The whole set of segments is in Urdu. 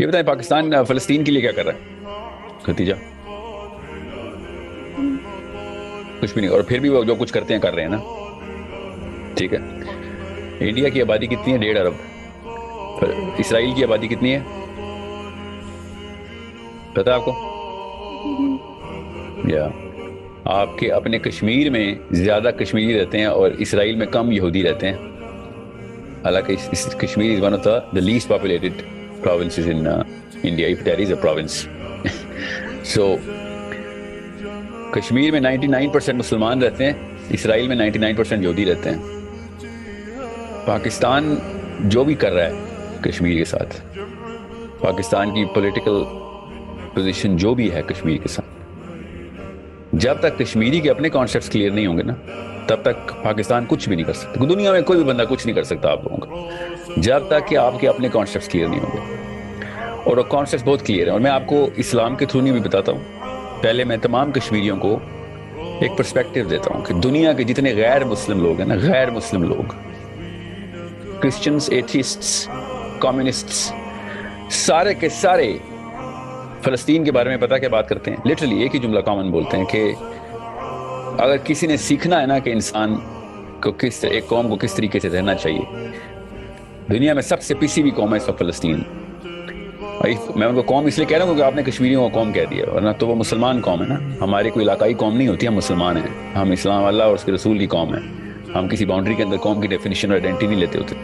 یہ بتائیں پاکستان فلسطین کے لیے کیا کر رہا ہے ختیجہ؟ کچھ بھی نہیں، اور پھر بھی وہ جو کچھ کرتے ہیں کر رہے ہیں نا. ٹھیک ہے، انڈیا کی آبادی کتنی ہے؟ 1.5 ارب. اسرائیل کی آبادی کتنی ہے پتہ ہے آپ کو؟ یا آپ کے اپنے کشمیر میں زیادہ کشمیری رہتے ہیں اور اسرائیل میں کم یہودی رہتے ہیں. حالانکہ Kashmir is one of the least populated provinces in India, if there is a province. So Kashmir میں 99% مسلمان رہتے ہیں، اسرائیل میں 99% یہودی رہتے ہیں. پاکستان جو بھی کر رہا ہے کشمیر کے ساتھ، پاکستان کی پولیٹیکل پوزیشن جو بھی ہے کشمیر کے ساتھ، جب تک کشمیری کے اپنے کانسیپٹس کلیئر نہیں ہوں گے نا، تب تک پاکستان کچھ بھی نہیں کر سکتا. دنیا میں کوئی بھی بندہ کچھ نہیں کر سکتا آپ لوگوں کا، جب تک کہ آپ کے اپنے کانسیپٹس کلیئر نہیں ہوں گے. اور وہ کانسیپٹس بہت کلیئر ہیں، اور میں آپ کو اسلام کے تھرو نہیں بھی بتاتا ہوں. پہلے میں تمام کشمیریوں کو ایک پرسپیکٹیو دیتا ہوں کہ دنیا کے جتنے غیر مسلم لوگ ہیں نا، غیر مسلم لوگ، کرسچنز، ایتھیسٹس، کمیونسٹس، سارے کے سارے فلسطین کے بارے میں پتہ کیا بات کرتے ہیں؟ لٹرلی ایک ہی جملہ کامن بولتے ہیں کہ اگر کسی نے سیکھنا ہے نا کہ انسان کو ایک قوم کو کس طریقے سے رہنا چاہیے، دنیا میں سب سے پسی ہوئی قوم ہے اس وقت فلسطین. میں ان کو قوم اس لیے کہہ رہا ہوں کہ آپ نے کشمیریوں کو قوم کہہ دیا، ورنہ تو وہ مسلمان قوم ہے نا. ہماری کوئی علاقائی قوم نہیں ہوتی، ہم مسلمان ہیں، ہم اسلام اللہ اور اس کے رسول کی قوم ہیں. ہم کسی باؤنڈری کے اندر قوم کی ڈیفینیشن اور آئیڈینٹی نہیں لیتے ہوتے.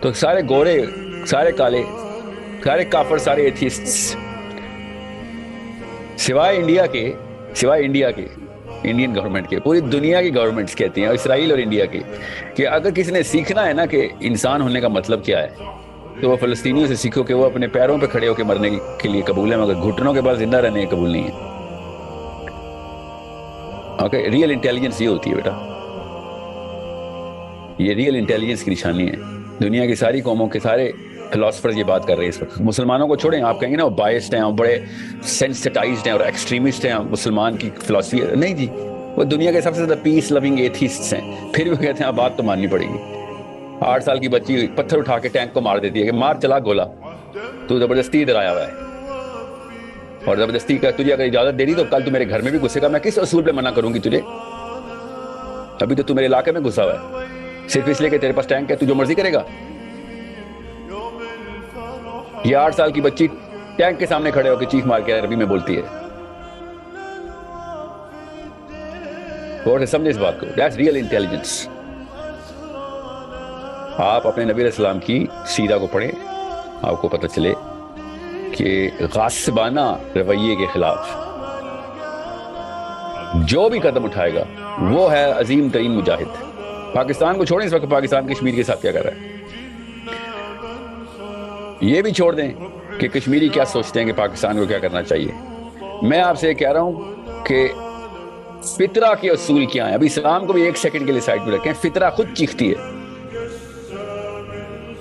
تو سارے گورے، سارے کالے، سارے کافر، سارے ایتھیسٹس، سوائے انڈیا کے انڈین گورنمنٹ کے، پوری دنیا کی گورنمنٹس کہتی ہیں، اور اسرائیل اور انڈیا کے، کہ اگر کسی نے سیکھنا ہے نا کہ انسان ہونے کا مطلب کیا ہے، تو وہ فلسطینیوں سے سیکھو کہ وہ اپنے پیروں پہ کھڑے ہو کے مرنے کے لیے قبول ہے، مگر گھٹنوں کے بعد زندہ رہنے کے قبول نہیں ہے. اوکے، ریئل انٹیلیجنس یہ ہوتی ہے بیٹا، یہ ریئل انٹیلیجنس کی نشانی ہے. دنیا کی ساری قوموں کے سارے فلاسفرز یہ بات کر رہے ہیں اس وقت. مسلمانوں کو چھوڑیں، آپ کہیں گے نا وہ بائسڈ ہیں، وہ بڑے سینسٹائزڈ ہیں اور ایکسٹریمسٹ ہیں مسلمان کی فلاسفی. نہیں جی، وہ دنیا کے سب سے زیادہ پیس لوننگ ایتھیسٹس ہیں. پھر بھی کہتے ہیں آپ بات تو ماننی پڑے گی. 8 سال کی بچی پتھر اٹھا کے ٹینک کو مار دیتی ہے کہ مار چلا گولا، تو زبردستی ادھر آیا ہوا ہے، اور زبردستی کا تجھے اگر اجازت دے دی تو کل تو میرے گھر میں بھی گھسے گا. میں کس اصول پہ منع کروں گی تجھے؟ ابھی تو میرے علاقے میں گھسا ہوا ہے، صرف اس لیے کہ تیرے پاس ٹینک ہے، تو جو مرضی کرے گا. یہ 8 سال کی بچی ٹینک کے سامنے کھڑے ہو کے چیخ مار کے عربی میں بولتی ہے. غور سے سمجھے اس بات کو. That's real intelligence. آپ اپنے نبی علیہ السلام کی سیرہ کو پڑھیں، آپ کو پتہ چلے کہ غاصبانہ رویے کے خلاف جو بھی قدم اٹھائے گا وہ ہے عظیم ترین مجاہد. پاکستان کو چھوڑیں، اس وقت پاکستان کشمیر کے ساتھ کیا کر رہا ہے. یہ بھی چھوڑ دیں کہ کشمیری کیا سوچتے ہیں کہ پاکستان کو کیا کرنا چاہیے. میں آپ سے کہہ رہا ہوں کہ فطرہ کے اصول کیا ہیں. ابھی اسلام کو بھی ایک سیکنڈ کے لیے سائڈ پہ رکھیں. فطرہ خود چیختی ہے،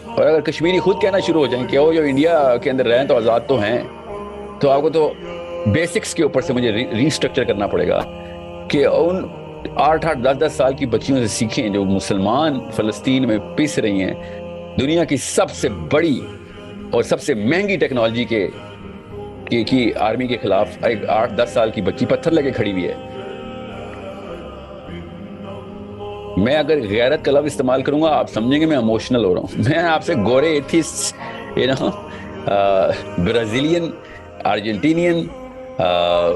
اور اگر کشمیری خود کہنا شروع ہو جائیں کہ وہ جو انڈیا کے اندر رہیں تو آزاد تو ہیں، تو آپ کو تو بیسکس کے اوپر سے مجھے ریسٹرکچر کرنا پڑے گا کہ ان 8-8 10-10 سال کی بچیوں سے سیکھیں جو مسلمان فلسطین میں پس رہی ہیں. دنیا کی سب سے بڑی اور سب سے مہنگی ٹیکنالوجی کی آرمی کے خلاف 8-10 سال کی بچی پتھر لے کے کھڑی ہوئی ہے. میں اگر غیرت کا لفظ استعمال کروں گا آپ سمجھیں گے میں ایموشنل ہو رہا ہوں. میں آپ سے گورے atheist, Brazilian, Argentinian,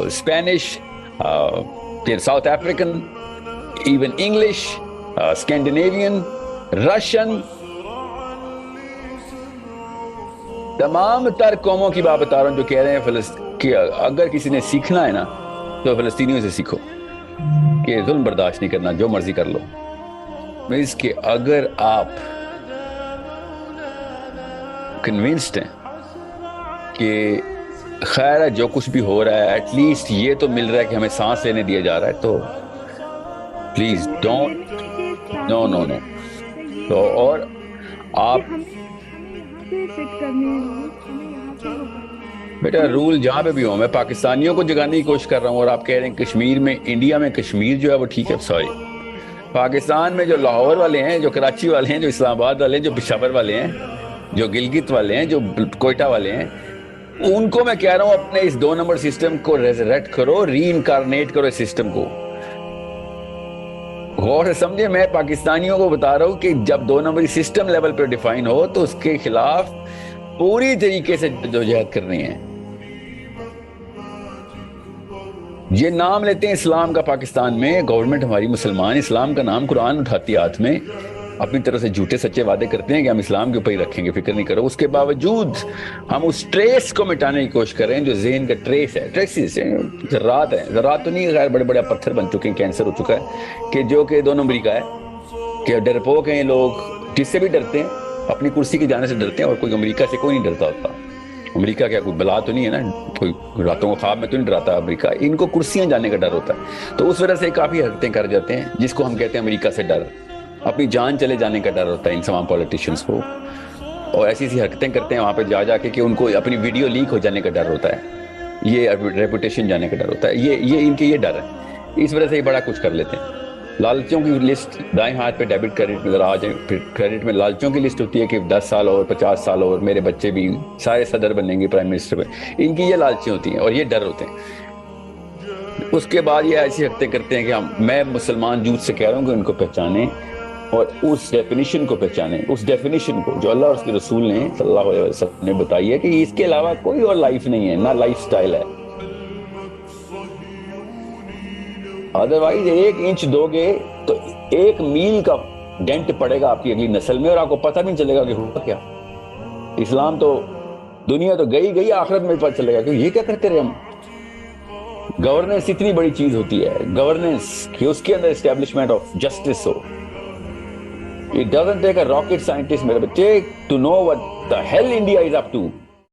Spanish, South African, even English, Scandinavian, Russian, تمام تر قوموں کی بات بتا رہا ہوں جو کہہ رہے ہیں کہ اگر کسی نے سیکھنا ہے نا تو فلسطینیوں سے سیکھو کہ ظلم برداشت نہیں کرنا، جو مرضی کر لو. اس کے اگر آپ کنونسڈ ہیں کہ خیر ہے جو کچھ بھی ہو رہا ہے ایٹ لیسٹ یہ تو مل رہا ہے کہ ہمیں سانس لینے دیا جا رہا ہے، تو پلیز ڈونٹ، نو نو نو. تو اور آپ بیٹا رول جہاں پہ بھی ہوں، میں پاکستانیوں کو جگانے کی کوشش کر رہا ہوں، اور آپ کہہ رہے ہیں کشمیر میں، انڈیا میں کشمیر جو ہے وہ ٹھیک ہے. سوری، پاکستان میں جو لاہور والے ہیں، جو کراچی والے ہیں، جو اسلام آباد والے ہیں، جو پشاور والے ہیں، جو گلگت والے ہیں، جو کوئٹہ والے ہیں، ان کو میں کہہ رہا ہوں اپنے اس 2 نمبر سسٹم کو ریزریکٹ کرو، ری انکارنیٹ کرو اس سسٹم کو. غور سے سمجھے، میں پاکستانیوں کو بتا رہا ہوں کہ جب 2 نمبری سسٹم لیول پہ ڈیفائن ہو تو اس کے خلاف پوری طریقے سے جدوجہد کرنی ہے. یہ نام لیتے ہیں اسلام کا پاکستان میں، گورنمنٹ ہماری مسلمان، اسلام کا نام قرآن اٹھاتی ہے ہاتھ میں، اپنی طرف سے جھوٹے سچے وعدے کرتے ہیں کہ ہم اسلام کے اوپر ہی رکھیں گے، فکر نہیں کرو. اس کے باوجود ہم اس ٹریس کو مٹانے کی کوشش کر رہے ہیں جو ذہن کا ٹریس ہے. ٹریسز ذرات ہیں، ذرات تو نہیں، غیر بڑے بڑے پتھر بن چکے ہیں، کینسر ہو چکا ہے کہ جو کہ 2 نمبری کا ہے، کہ ڈرپوک ہیں لوگ، کس سے بھی ڈرتے ہیں، اپنی کرسی کے جانے سے ڈرتے ہیں، اور کوئی امریکہ سے کوئی نہیں ڈرتا ہوتا. امریکہ کیا کوئی بلا تو نہیں ہے نا، کوئی راتوں کو خواب میں تو نہیں ڈراتا امریکہ، ان کو کرسیاں جانے کا ڈر ہوتا ہے. تو اس وجہ سے کافی حرکتیں کر جاتے ہیں جس کو ہم کہتے ہیں امریکہ سے ڈر. اپنی جان چلے جانے کا ڈر ہوتا ہے ان تمام پولیٹیشینز کو، اور ایسی حرکتیں کرتے ہیں وہاں پہ جا کے کہ ان کو اپنی ویڈیو لیک ہو جانے کا ڈر ہوتا ہے، یہ ریپوٹیشن جانے کا ڈر ہوتا ہے. یہ ان کے یہ ڈر ہے، اس وجہ سے یہ بڑا کچھ کر لیتے ہیں. لالچوں کی لسٹ دائیں ہاتھ پہ ڈیبٹ کریڈٹ میں ذرا آ جائیں، پھر کریڈٹ میں لالچوں کی لسٹ ہوتی ہے کہ 10 سال اور 50 سال اور میرے بچے بھی سارے صدر بنیں گے، پرائم منسٹر پہ. ان کی یہ لالچیں ہوتی ہیں اور یہ ڈر ہوتے ہیں. اس کے بعد یہ ایسی حرکتیں کرتے ہیں کہ میں مسلمان جوت سے کہہ رہا ہوں کہ ان کو پہچانیں اور اس ڈیفینیشن کو پہچانیں، اس ڈیفینیشن کو جو اللہ اور اس کے رسول نے صلی اللہ علیہ وسلم نے بتائی ہے کہ اس کے علاوہ کوئی اور لائف نہیں ہے، نہ لائف سٹائل ہے. ادروائز 1 انچ دو گے تو 1 میل کا ڈینٹ پڑے گا آپ کی اگلی نسل میں، اور آپ کو پتہ بھی نہیں چلے گا کہ ہوا کیا. اسلام تو دنیا تو گئی، آخرت میں پتہ چلے گا کہ یہ کیا کرتے رہے ہم. گورننس اتنی بڑی چیز ہوتی ہے، گورننس کہ اس کے اندر اسٹیبلشمنٹ آف جسٹس ہو. It doesn't take a rocket scientist, میرے بچے, to know what the hell India is up to.